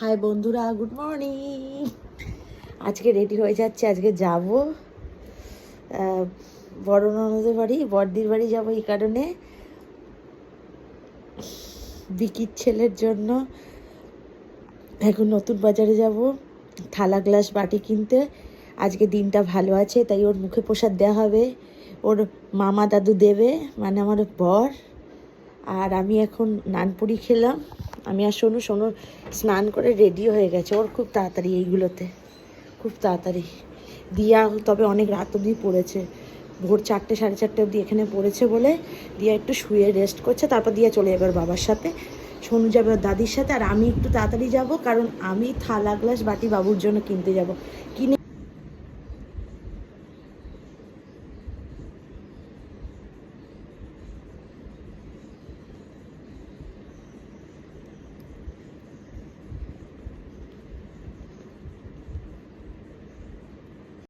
High বন্ধুরা, good morning. আজকে ready হয়ে যাচ্ছে, আজকে যাব বড় ননদের বাড়ি, বড়দির বাড়ি যাব। এই কারণে বিকির ছেলের জন্য এখন নতুন বাজারে যাব থালা গ্লাস বাটি কিনতে। আজকে দিনটা ভালো আছে, তাই ওর মুখে প্রসাদ দেওয়া হবে, ওর মামা দাদু দেবে, মানে আমার বর। আর আমি এখন নানপুরি খেলাম। আমি আর সোনু স্নান করে রেডি হয়ে গেছে। ওর খুব তাড়াতাড়ি এইগুলোতে, খুব তাড়াতাড়ি। দিয়া তবে অনেক রাত অবধি পড়েছে, ভোর 4টে 4:30 অবধি এখানে পড়েছে বলে দিয়া একটু শুয়ে রেস্ট করছে। তারপর দিয়া চলে যাবে বাবার সাথে, সোনু যাবে ওর দাদির সাথে। আর আমি একটু তাড়াতাড়ি যাব, কারণ আমি থালা গ্লাস বাটি বাবুর জন্য কিনতে যাব। কিনে